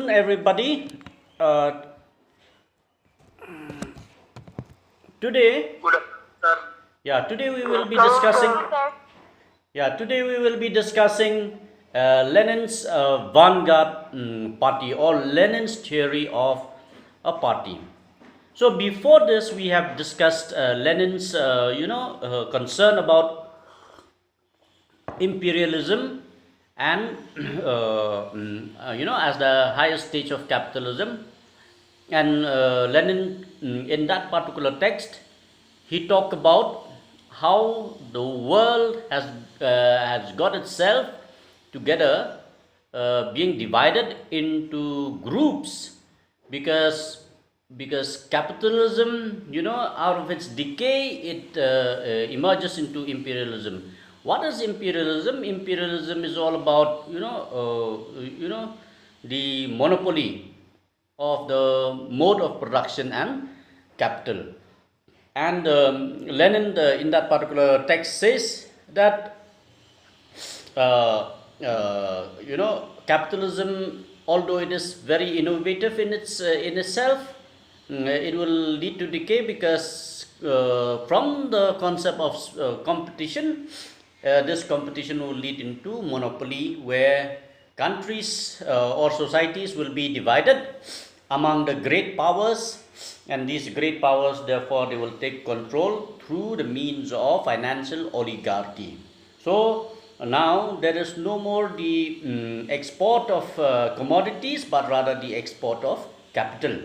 afternoon, everybody. Uh, today, Good, sir. today we will be discussing. Today we will be discussing Lenin's Vanguard party, or Lenin's theory of a party. So before this, we have discussed Lenin's, concern about imperialism and as the highest stage of capitalism. And Lenin, in that particular text, he talked about how the world has got itself together, being divided into groups, because capitalism, out of its decay, it emerges into imperialism. What is imperialism? Imperialism is all about the monopoly of the mode of production and capital. And Lenin, in that particular text, says that capitalism, although it is very innovative in itself, it will lead to decay, because from the concept of competition, this competition will lead into monopoly, where countries or societies will be divided among the great powers, and these great powers, therefore, they will take control through the means of financial oligarchy. So now there is no more the export of commodities, but rather the export of capital.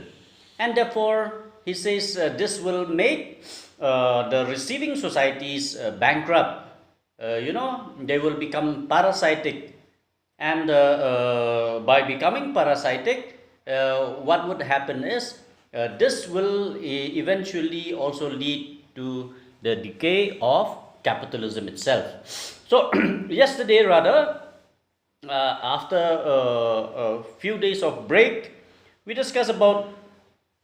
And therefore, he says this will make the receiving societies bankrupt. They will become parasitic, and by becoming parasitic, what would happen is this will eventually also lead to the decay of capitalism itself. So yesterday, rather, after a few days of break, we discussed about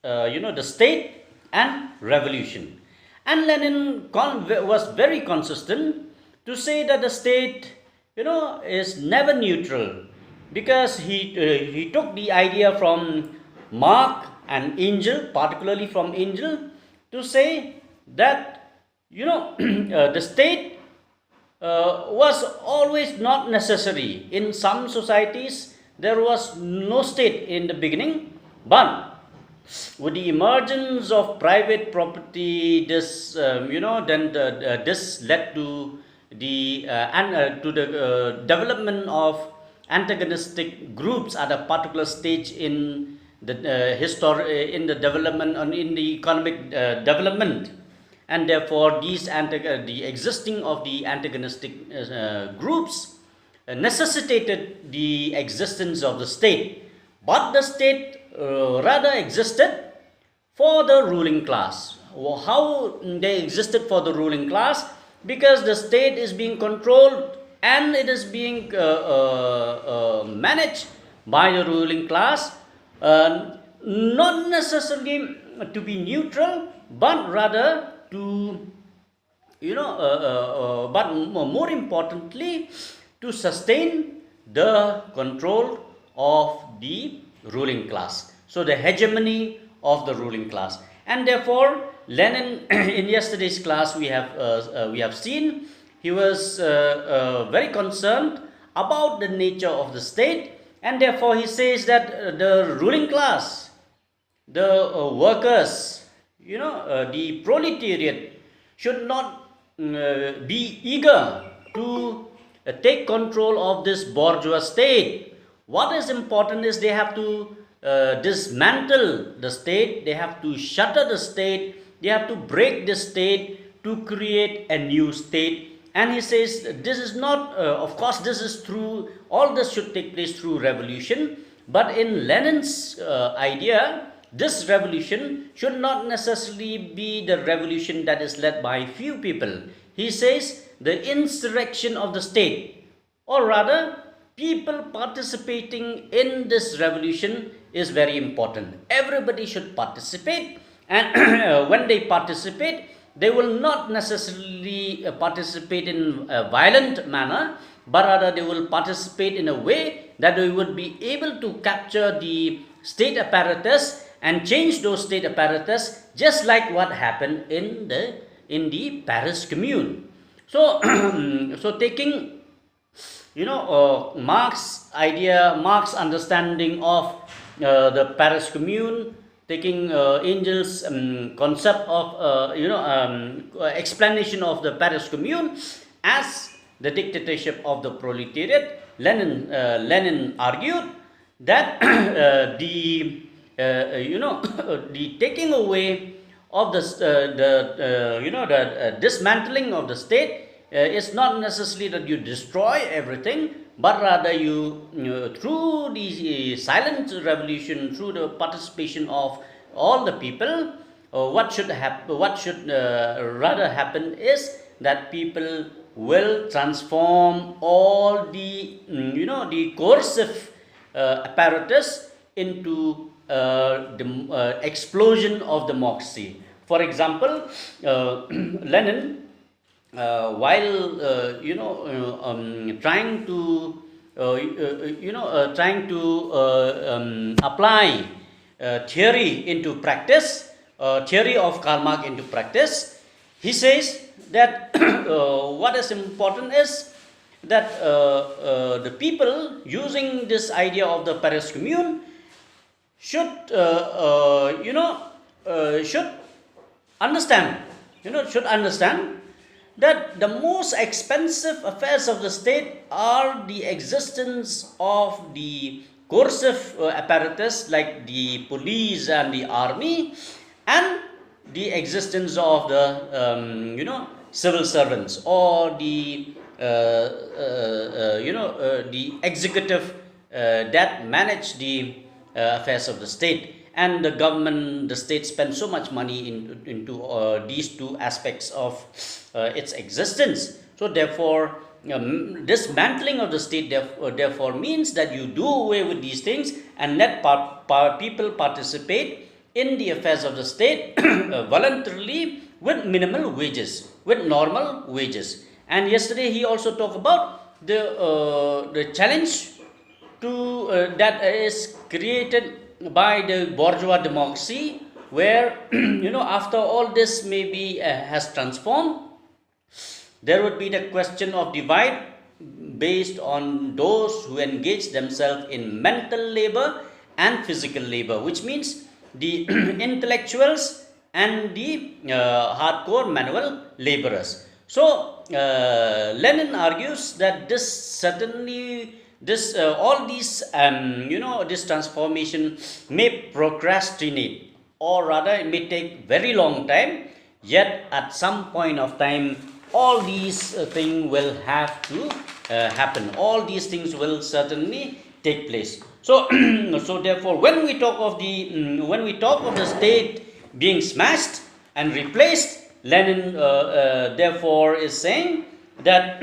the state and revolution. And Lenin was very consistent to say that the state, is never neutral, because he took the idea from Marx and Engel, particularly from Engel, to say that the state was always not necessary. In some societies, there was no state in the beginning, but with the emergence of private property, this this led to the development of antagonistic groups at a particular stage in the in the development and in the economic development, and therefore the existing of the antagonistic groups necessitated the existence of the state. But the state rather existed for the ruling class. How they existed for the ruling class? Because the state is being controlled and it is being managed by the ruling class, not necessarily to be neutral, but rather to, but more importantly, to sustain the control of the ruling class. So the hegemony of the ruling class. And therefore, Lenin, in yesterday's class, we have seen he was very concerned about the nature of the state, and therefore he says that the ruling class, the workers, the proletariat, should not be eager to take control of this bourgeois state. What is important is they have to dismantle the state, they have to shatter the state, they have to break the state to create a new state. And he says this is not, of course, this is through, all this should take place through revolution. But in Lenin's idea, this revolution should not necessarily be the revolution that is led by few people. He says the insurrection of the state, or rather, people participating in this revolution is very important. Everybody should participate, and when they participate, they will not necessarily participate in a violent manner, but rather they will participate in a way that we would be able to capture the state apparatus and change those state apparatus, just like what happened in the Paris Commune. So, so taking Marx's idea, Marx's understanding of the Paris Commune, taking Angel's concept of explanation of the Paris Commune as the dictatorship of the proletariat, Lenin argued that the the taking away of the dismantling of the state is not necessarily that you destroy everything, but rather through the silent revolution, through the participation of all the people, what should rather happen is that people will transform all the the coercive apparatus into the explosion of democracy. For example, Lenin, while trying to apply theory into practice, theory of Karl Marx into practice, he says that what is important is that the people using this idea of the Paris Commune should should understand that the most expensive affairs of the state are the existence of the coercive apparatus like the police and the army, and the existence of the civil servants, or the the executive that manage the affairs of the state. And the government, the state spends so much money into these two aspects of its existence. So therefore, dismantling of the state therefore means that you do away with these things and let people participate in the affairs of the state voluntarily with minimal wages, with normal wages. And yesterday he also talked about the challenge to that is created by the bourgeois democracy, where after all this maybe has transformed, there would be the question of divide based on those who engage themselves in mental labor and physical labor, which means the intellectuals and the hardcore manual laborers. So Lenin argues that this certainly all these this transformation may procrastinate, or rather it may take very long time, yet at some point of time all these things will have to happen. All these things will certainly take place. So so therefore, when we talk of the state being smashed and replaced, Lenin therefore is saying that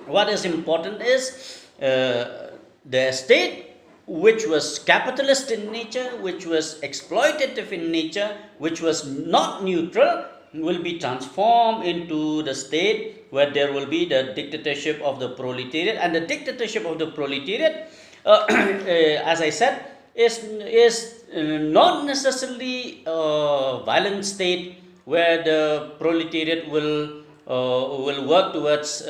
what is important is the state, which was capitalist in nature, which was exploitative in nature, which was not neutral, will be transformed into the state where there will be the dictatorship of the proletariat. And the dictatorship of the proletariat, as I said, is not necessarily a violent state where the proletariat will work towards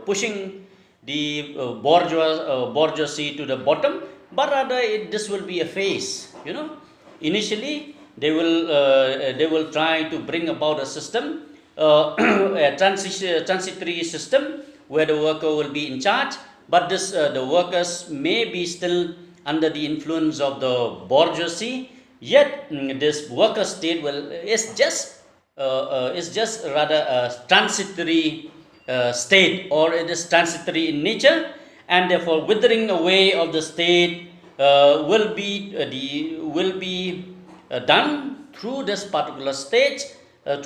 pushing the bourgeoisie to the bottom, but rather this will be a phase. Initially they will try to bring about a system, a transitory system where the worker will be in charge, but the workers may be still under the influence of the bourgeoisie. Yet this worker state is just rather a transitory state, or it is transitory in nature, and therefore withering away of the state will be done through this particular stage, of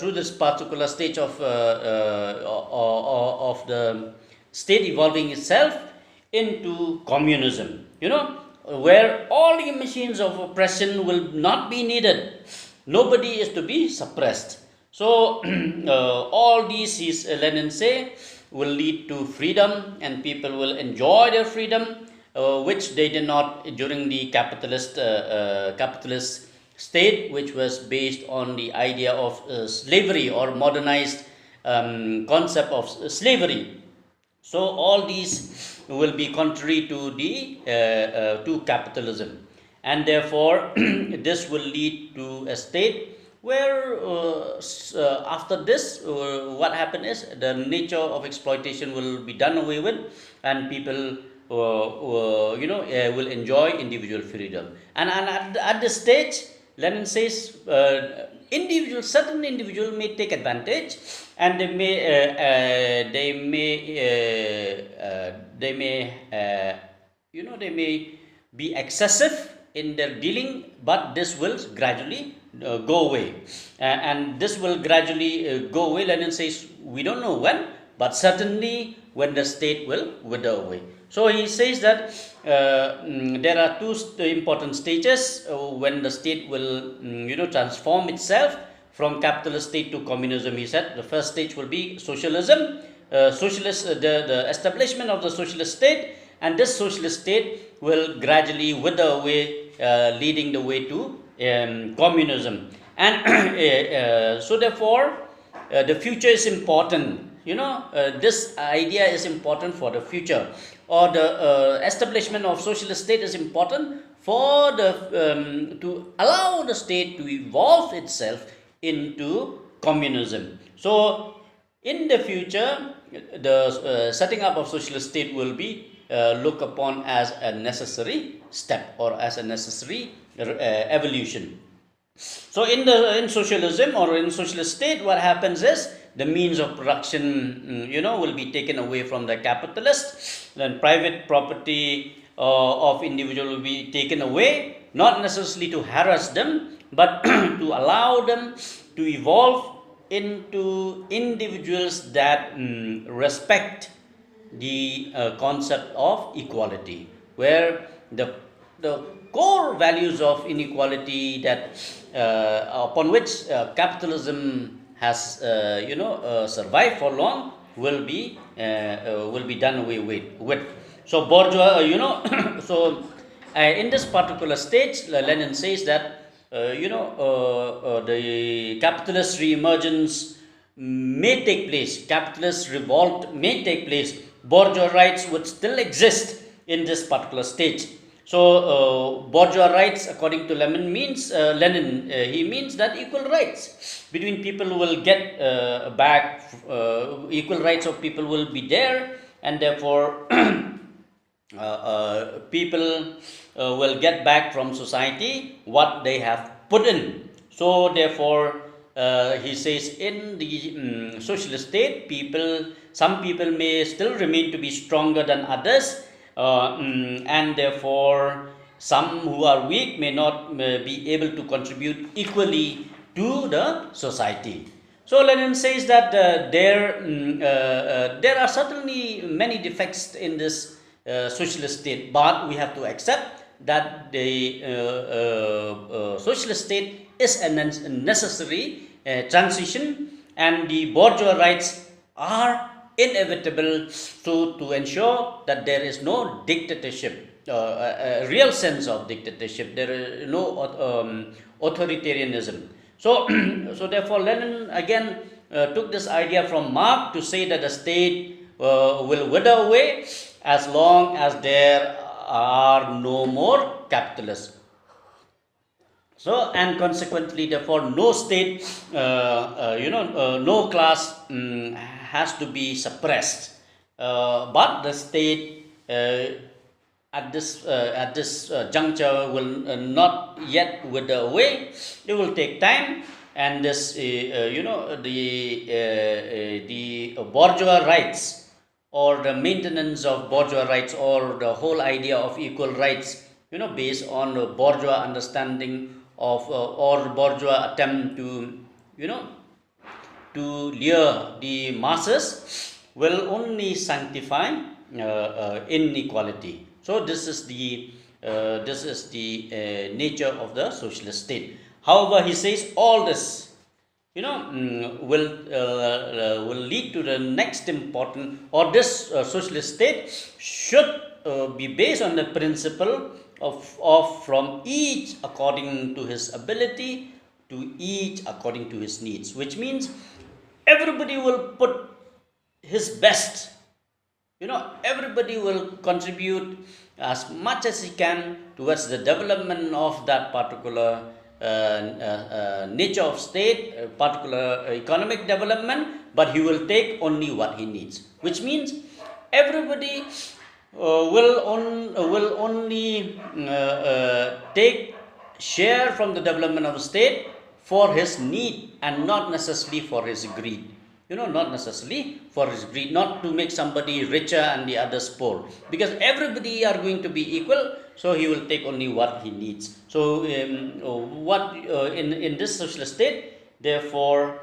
the state evolving itself into communism. Where all the machines of oppression will not be needed. Nobody is to be suppressed. So all these, Lenin say, will lead to freedom, and people will enjoy their freedom, which they did not during the capitalist state, which was based on the idea of slavery or modernized concept of slavery. So all these will be contrary to the to capitalism, and therefore this will lead to a state where after this what happen is the nature of exploitation will be done away with, and people will enjoy individual freedom. And at this stage, Lenin says certain individual may take advantage, and they may be excessive in their dealing, but this will gradually go away, and this will gradually go away. Lenin says we don't know when, but certainly when the state will wither away. So he says that there are two important stages when the state will transform itself from capitalist state to communism. He said the first stage will be socialism, the establishment of the socialist state, and this socialist state will gradually wither away, leading the way to communism. And so therefore the future is important. This idea is important for the future, or the establishment of socialist state is important for the to allow the state to evolve itself into communism. So in the future, the setting up of socialist state will be looked upon as a necessary step, or as a necessary evolution. So in socialism, or in socialist state, what happens is the means of production will be taken away from the capitalist. Then private property of individual will be taken away, not necessarily to harass them, but to allow them to evolve into individuals that respect the concept of equality, where the core values of inequality that upon which capitalism has survived for long will be done away with. So bourgeois, so in this particular stage, Lenin says that the capitalist re-emergence may take place, capitalist revolt may take place, bourgeois rights would still exist in this particular stage. So bourgeois rights, according to Lenin, means he means that equal rights between people will get back, equal rights of people will be there, and therefore people will get back from society what they have put in. So therefore he says in the socialist state, some people may still remain to be stronger than others, and therefore some who are weak may not be able to contribute equally to the society. So Lenin says that there are certainly many defects in this socialist state, but we have to accept that the socialist state is a necessary transition, and the bourgeois rights are inevitable to ensure that there is no dictatorship, a real sense of dictatorship. There is no authoritarianism. So therefore Lenin again took this idea from Marx to say that the state will wither away as long as there are no more capitalists. So, and consequently, therefore, no state, no class has to be suppressed. But the state at this juncture will not yet wither away. It will take time, and this, the bourgeois rights, or the maintenance of bourgeois rights, or the whole idea of equal rights, based on the bourgeois understanding of or bourgeois attempt to lure the masses, will only sanctify inequality. So this is the nature of the socialist state. However, he says all this will lead to the next important, or this socialist state should be based on the principle of from each according to his ability to each according to his needs, which means everybody will put his best. Everybody will contribute as much as he can towards the development of that particular nature of state, particular economic development, but he will take only what he needs, which means everybody will only take share from the development of the state for his need and not necessarily for his greed. Not necessarily for his greed, not to make somebody richer and the others poor, because everybody are going to be equal, so he will take only what he needs. So what in this socialist state, therefore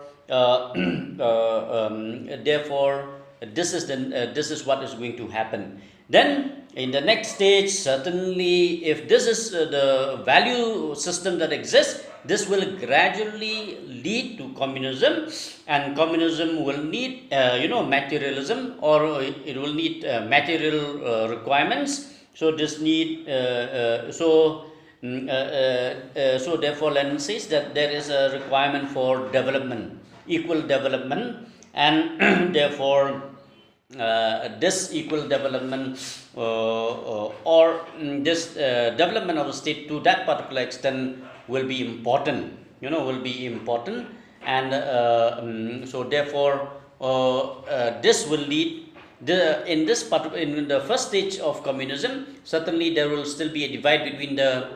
therefore this is what is going to happen. Then in the next stage, certainly, if this is the value system that exists, this will gradually lead to communism, and communism will need materialism, or it will need material requirements. So this need so therefore Lenin says that there is a requirement for development, equal development, and therefore this equal development or this development of the state to that particular extent will be important, and so therefore this will lead in the first stage of communism. Certainly there will still be a divide between the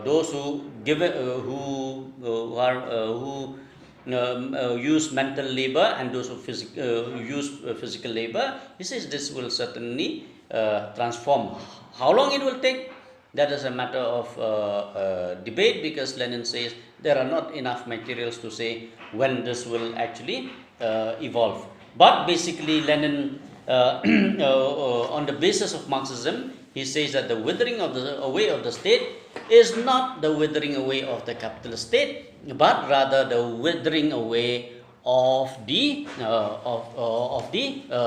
those who give who use mental labor and those who use physical labor. He says this will certainly transform. How long it will take, that is a matter of debate, because Lenin says there are not enough materials to say when this will actually evolve. But basically Lenin on the basis of Marxism, he says that the withering away of the state is not the withering away of the capitalist state, but rather the withering away of the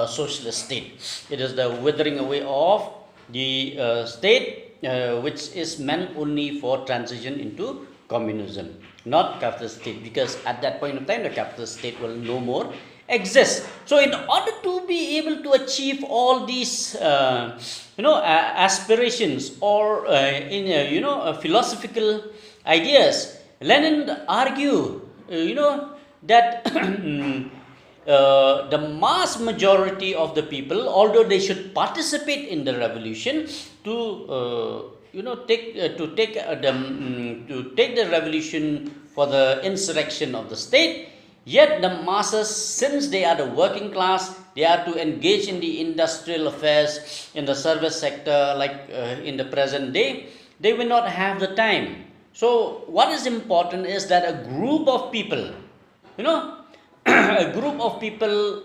socialist state. It is the withering away of the state which is meant only for transition into communism, not capitalist state, because at that point of time the capitalist state will no more exist. So in order to be able to achieve all these aspirations, or philosophical ideas, Lenin argued that the mass majority of the people, although they should participate in the revolution to take the revolution for the insurrection of the state, yet the masses, since they are the working class, they are to engage in the industrial affairs, in the service sector, like in the present day, they will not have the time. So what is important is that a group of people, a group of people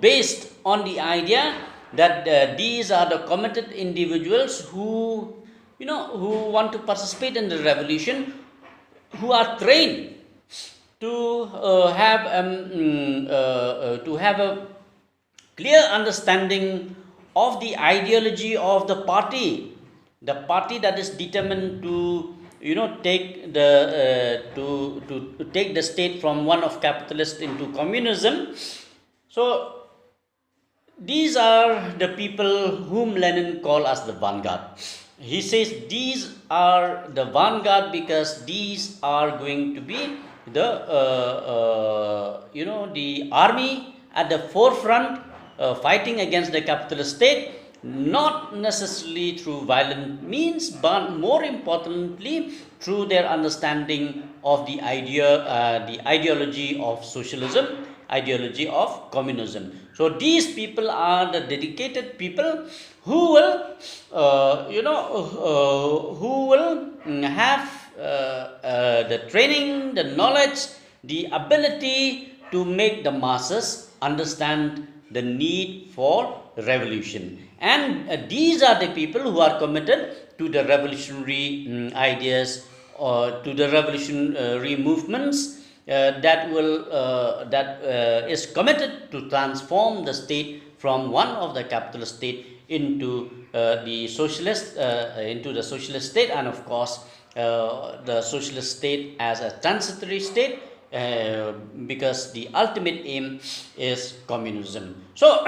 based on the idea that these are the committed individuals who want to participate in the revolution, who are trained to have a clear understanding of the ideology of the party that is determined to take the state from one of capitalist into communism. So these are the people whom Lenin called as the vanguard. He says these are the vanguard because these are going to be the the army at the forefront fighting against the capitalist state, not necessarily through violent means, but more importantly through their understanding of the ideology of socialism, ideology of communism. So these people are the dedicated people who will have the training, the knowledge, the ability to make the masses understand the need for revolution. And these are the people who are committed to the revolutionary ideas to the revolutionary movements that is committed to transform the state from one of the capitalist state into the socialist state, and of course the socialist state as a transitory state, because the ultimate aim is communism. So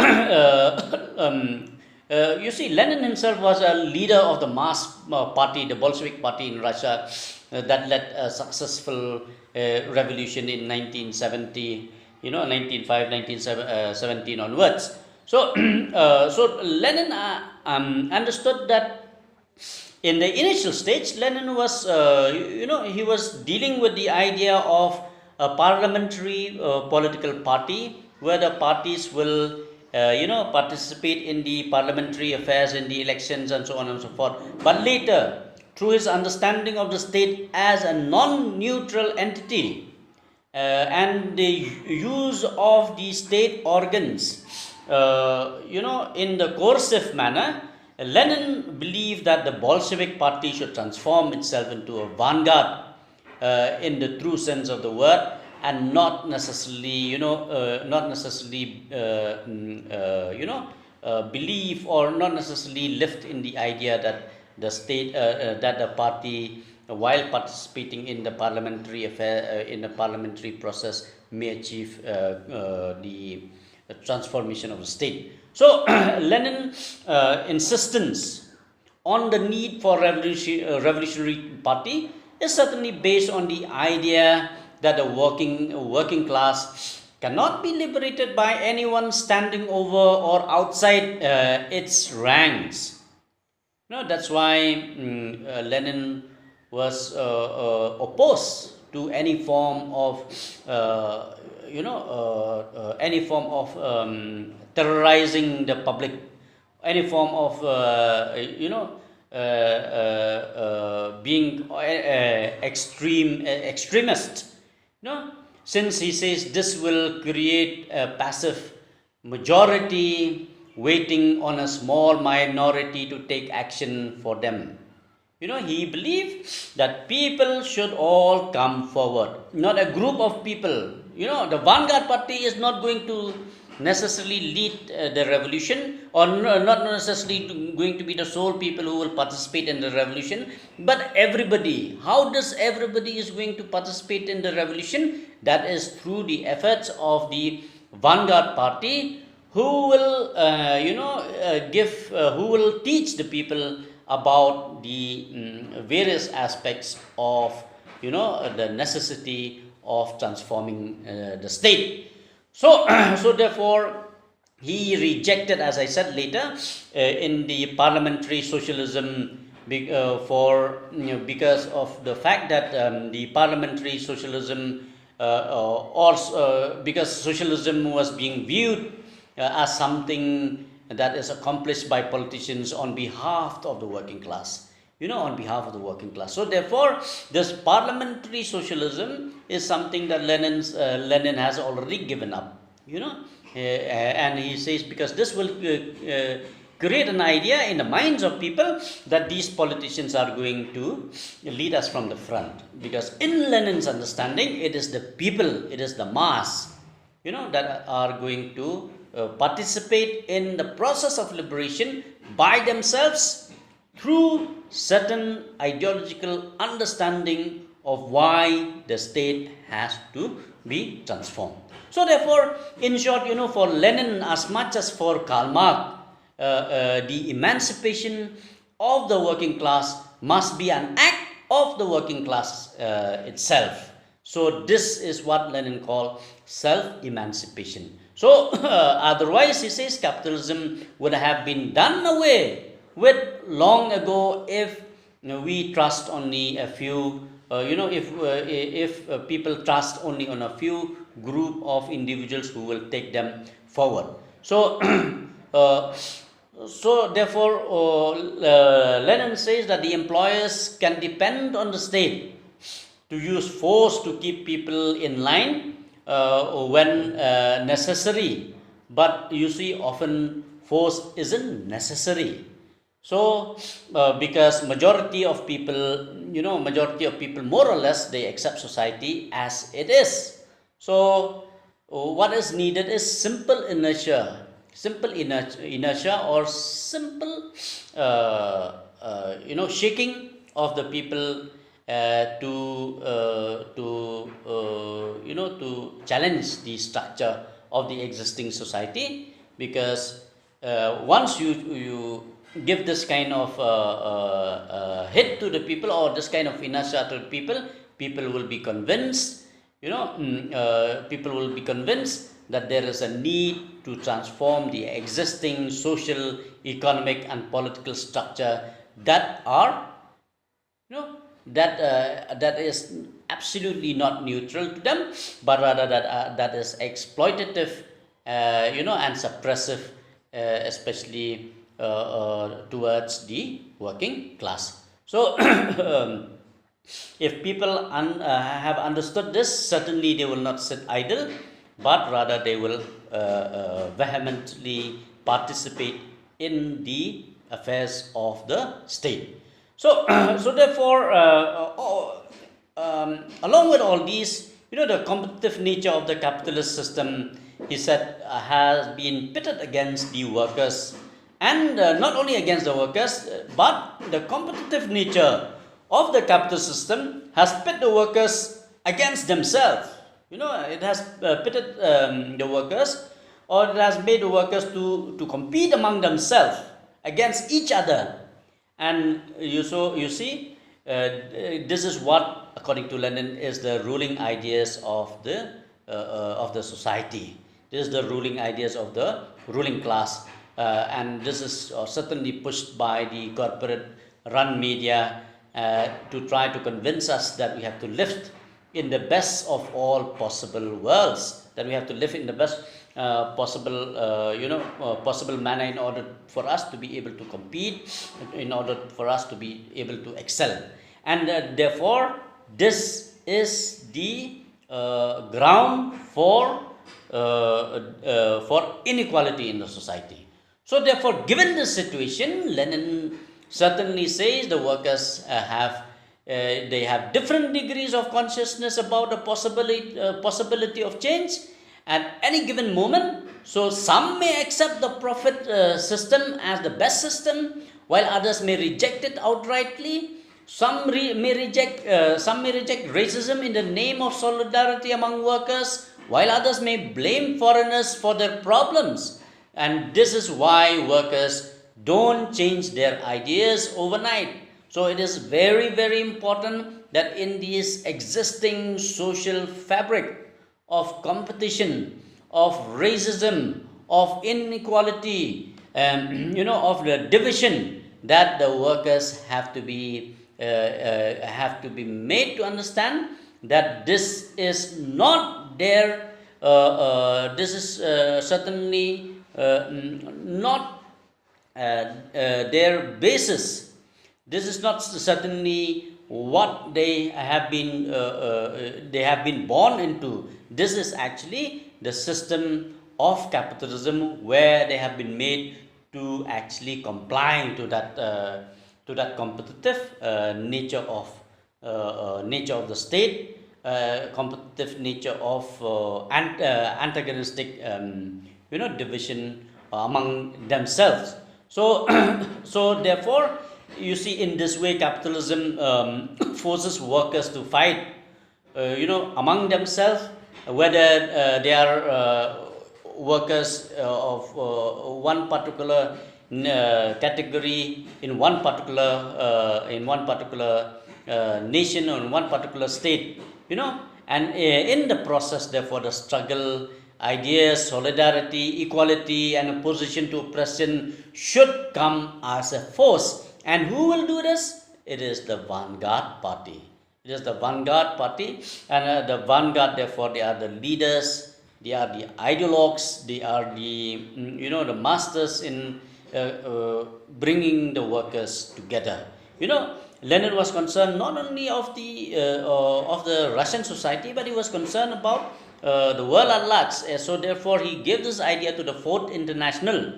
you see, Lenin himself was a leader of the mass party, the Bolshevik party in Russia, that led a successful revolution in 1970, 1905, 1917 onwards. So, so Lenin understood that in the initial stage, Lenin was, he was dealing with the idea of a parliamentary political party, where the parties will, participate in the parliamentary affairs, in the elections, and so on and so forth. But later, through his understanding of the state as a non-neutral entity, and the use of the state organs, in the coercive manner, Lenin believed that the Bolshevik party should transform itself into a vanguard in the true sense of the word, and not necessarily, believe or not necessarily lift in the idea that the state, that the party, while participating in the parliamentary affair, in the parliamentary process, may achieve the transformation of the state. So Lenin's insistence on the need for revolutionary party is certainly based on the idea that the working class cannot be liberated by anyone standing over or outside its ranks. That's why Lenin was opposed to any form of terrorizing the public, any form of being extremist. Since he says this will create a passive majority waiting on a small minority to take action for them. He believed that people should all come forward, not a group of people. The Vanguard party is not going to necessarily lead the revolution, or not necessarily going to be the sole people who will participate in the revolution, but everybody. How does everybody is going to participate in the revolution? That is through the efforts of the Vanguard party, who will who will teach the people about the various aspects of the necessity of transforming the state. So therefore he rejected, as I said later, in the parliamentary socialism, because of the fact that the parliamentary socialism, because socialism was being viewed as something that is accomplished by politicians on behalf of the working class. On behalf of the working class. So therefore, this parliamentary socialism is something that Lenin has already given up. And he says, because this will create an idea in the minds of people that these politicians are going to lead us from the front. Because in Lenin's understanding, it is the people, it is the mass, that are going to participate in the process of liberation by themselves, through certain ideological understanding of why the state has to be transformed. So therefore, in short, for Lenin as much as for Karl Marx, the emancipation of the working class must be an act of the working class itself. So this is what Lenin called self-emancipation. So otherwise, he says, capitalism would have been done away with long ago if we trust only a few, if people trust only on a few group of individuals who will take them forward. So therefore Lenin says that the employers can depend on the state to use force to keep people in line when necessary, but you see, often force isn't necessary. So, because majority of people, majority of people more or less they accept society as it is. So, what is needed is simple inertia or simple, shaking of the people to challenge the structure of the existing society, because once you give this kind of hit to the people, or this kind of inertia to the people will be convinced, people will be convinced that there is a need to transform the existing social, economic, and political structure that are, that is absolutely not neutral to them, but rather that is exploitative, and suppressive, especially towards the working class. So, if people have understood this, certainly they will not sit idle, but rather they will vehemently participate in the affairs of the state. So, so therefore, along with all these, the competitive nature of the capitalist system, he said, has been pitted against the workers, and not only against the workers, but the competitive nature of the capitalist system has pit the workers against themselves. It has pitted the workers, or it has made the workers to compete among themselves against each other. And you see, this is what, according to Lenin, is the ruling ideas of the society. This is the ruling ideas of the ruling class, and this is certainly pushed by the corporate-run media to try to convince us that we have to live in the best of all possible worlds, that we have to live in the best possible manner in order for us to be able to compete, in order for us to be able to excel. And therefore, this is the ground for inequality in the society. So therefore, given this situation, Lenin certainly says the workers they have different degrees of consciousness about the possibility of change at any given moment. So some may accept the profit system as the best system, while others may reject it outrightly. Some may reject racism in the name of solidarity among workers, while others may blame foreigners for their problems. And this is why workers don't change their ideas overnight. So it is very, very important that in this existing social fabric of competition, of racism, of inequality, of the division, that the workers have to be made to understand that this is not their, this is certainly not their basis. This is not certainly what they have been born into. This is actually the system of capitalism, where they have been made to actually comply to that competitive nature of the state, competitive nature of antagonistic division among themselves. So so therefore, you see, in this way, capitalism forces workers to fight, among themselves, whether they are workers of one particular category in one particular nation, or in one particular state, and in the process, therefore, the struggle, ideas, solidarity, equality, and opposition to oppression should come as a force. And who will do this? It is the Vanguard party. It is the Vanguard party, and the Vanguard, therefore, they are the leaders, they are the ideologues, they are the the masters in bringing the workers together. Lenin was concerned not only of the Russian society, but he was concerned about the world at large. So therefore, he gave this idea to the Fourth International,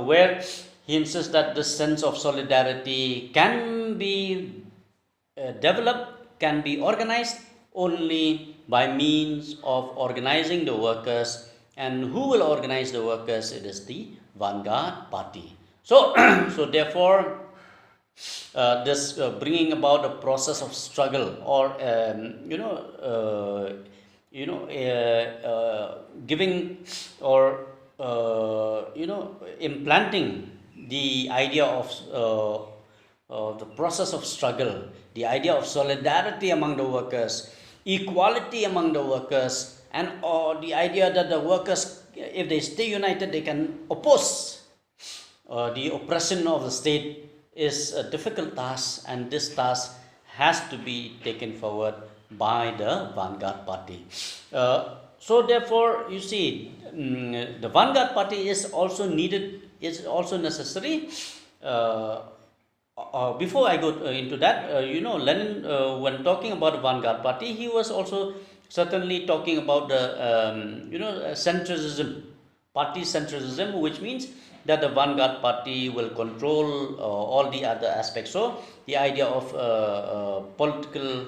where he insists that this sense of solidarity can be developed, can be organized only by means of organizing the workers. And who will organize the workers? It is the Vanguard Party. So, so therefore, this bringing about a process of struggle, or giving, or implanting the idea of the process of struggle, the idea of solidarity among the workers, equality among the workers, and the idea that the workers, if they stay united, they can oppose the oppression of the state, is a difficult task, and this task has to be taken forward by the Vanguard Party. So therefore, you see, the Vanguard Party is also needed, is also necessary. Before I go into that, Lenin, when talking about the Vanguard Party, he was also certainly talking about the centrism, party centrism, which means that the Vanguard Party will control all the other aspects. So the idea of political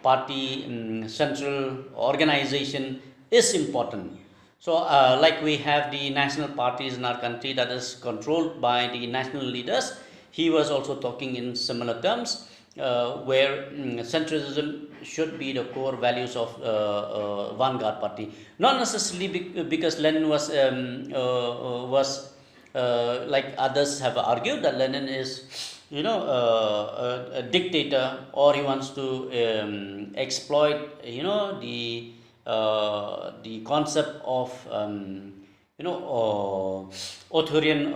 party central organization is important. So like we have the national parties in our country that is controlled by the national leaders, he was also talking in similar terms, where centrism should be the core values of Vanguard Party. Not necessarily because Lenin was like others have argued that Lenin is a dictator, or he wants to exploit the concept of authoritarian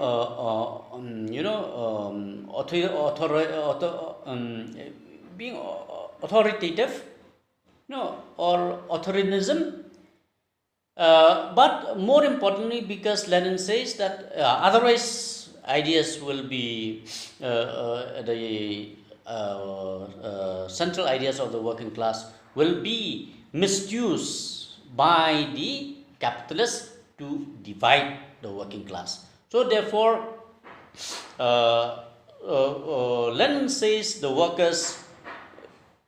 being authoritative, or authoritarianism. But more importantly, because Lenin says that otherwise ideas will be the central ideas of the working class will be misused by the capitalists to divide the working class. So therefore, Lenin says the workers,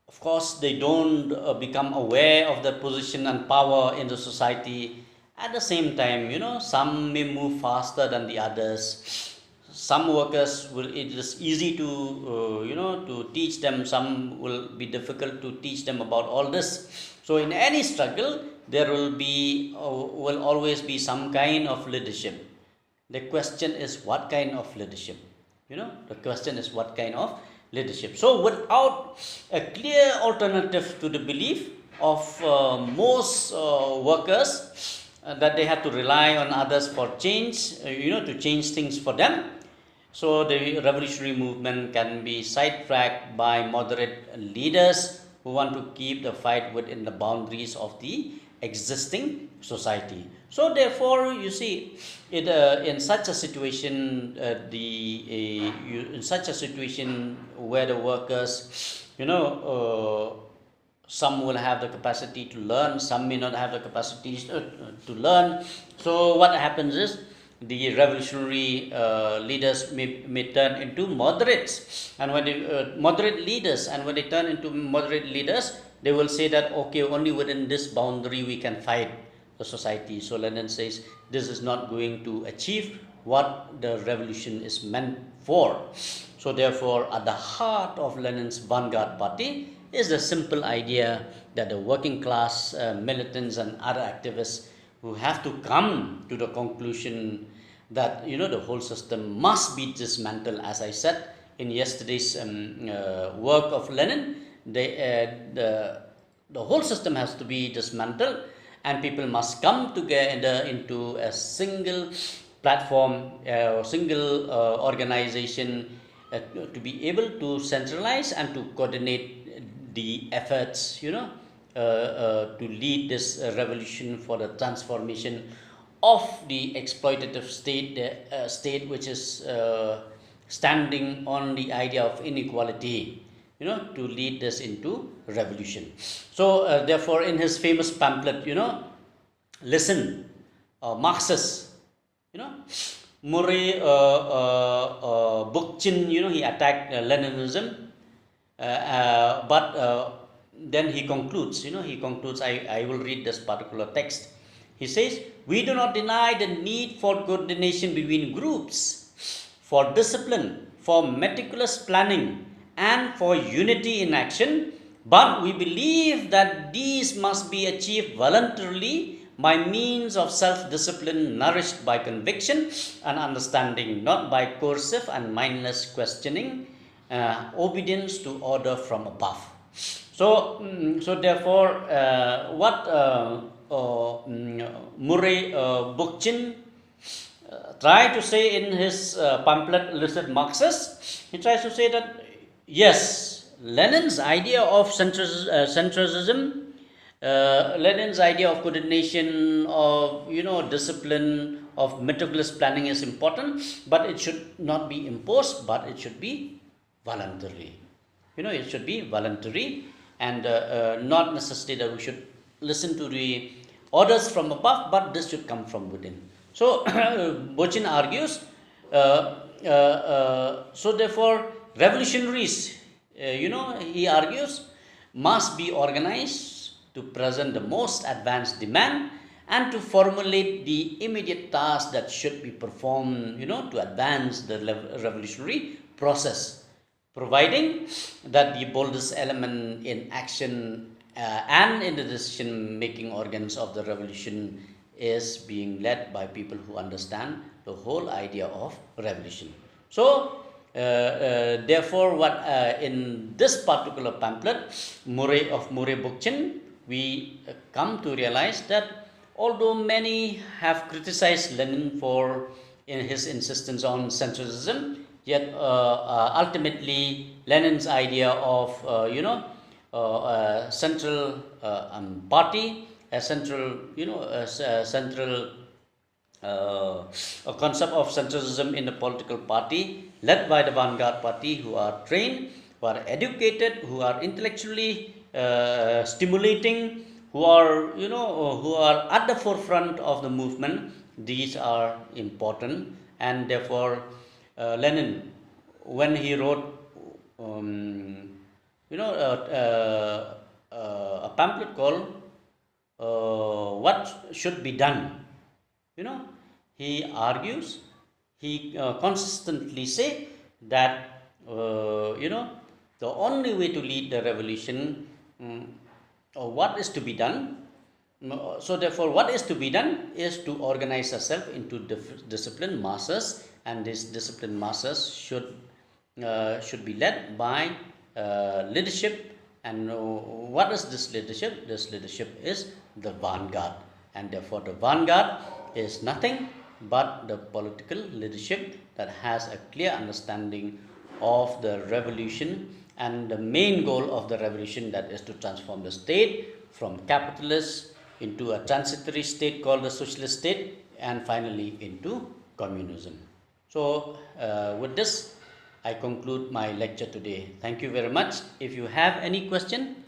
of course, they don't become aware of their position and power in the society. At the same time, some may move faster than the others. Some workers will, it is easy to to teach them. Some will be difficult to teach them about all this. So in any struggle, there will always be some kind of leadership. The question is what kind of leadership? The question is what kind of leadership. So without a clear alternative to the belief of most workers that they have to rely on others for change, to change things for them, so the revolutionary movement can be sidetracked by moderate leaders who want to keep the fight within the boundaries of the existing society. So therefore, you see, in such a situation, in such a situation where the workers, some will have the capacity to learn, some may not have the capacity to learn. So what happens is the revolutionary leaders may turn into moderates, and when they moderate leaders, and when they turn into moderate leaders, they will say that okay, only within this boundary we can fight the society. So Lenin says this is not going to achieve what the revolution is meant for. So therefore, at the heart of Lenin's Vanguard Party is the simple idea that the working class militants and other activists who have to come to the conclusion that the whole system must be dismantled. As I said in yesterday's work of Lenin, the whole system has to be dismantled, and people must come together into a single platform, or single organization, to be able to centralize and to coordinate the efforts, to lead this revolution for the transformation of the exploitative state which is standing on the idea of inequality, to lead this into revolution. So therefore, in his famous pamphlet, Listen, Marxists, Murray Bookchin, he attacked Leninism, but then he concludes, I will read this particular text. He says, we do not deny the need for coordination between groups, for discipline, for meticulous planning, and for unity in action, but we believe that these must be achieved voluntarily by means of self-discipline nourished by conviction and understanding, not by coercive and mindless questioning, obedience to order from above. So therefore, what Murray Bookchin tried to say in his pamphlet Illicit Marxists, he tries to say that yes, Lenin's idea of centrism, Lenin's idea of coordination, of discipline, of meticulous planning is important, but it should not be imposed, but it should be voluntary. It should be voluntary, and not necessarily that we should listen to the orders from above, but this should come from within. So Bochin argues, so therefore revolutionaries, he argues, must be organized to present the most advanced demand and to formulate the immediate tasks that should be performed, to advance the revolutionary process, providing that the boldest element in action and in the decision-making organs of the revolution is being led by people who understand the whole idea of revolution. So, therefore, what in this particular pamphlet, Murray Bookchin, we come to realize that although many have criticized Lenin for in his insistence on centrism, yet ultimately Lenin's idea of central party, a central a concept of centrism in the political party led by the Vanguard party, who are trained, who are educated, who are intellectually stimulating, who are at the forefront of the movement. These are important, and therefore Lenin, when he wrote a pamphlet called What Should Be Done, he argues, he consistently say that the only way to lead the revolution, what is to be done. So therefore, what is to be done is to organize ourselves into disciplined masses, and these disciplined masses should be led by leadership. And what is this leadership? This leadership is the vanguard, and therefore the vanguard is nothing but the political leadership that has a clear understanding of the revolution and the main goal of the revolution, that is to transform the state from capitalist into a transitory state called the socialist state, and finally into communism. So with this, I conclude my lecture today. Thank you very much. If you have any question,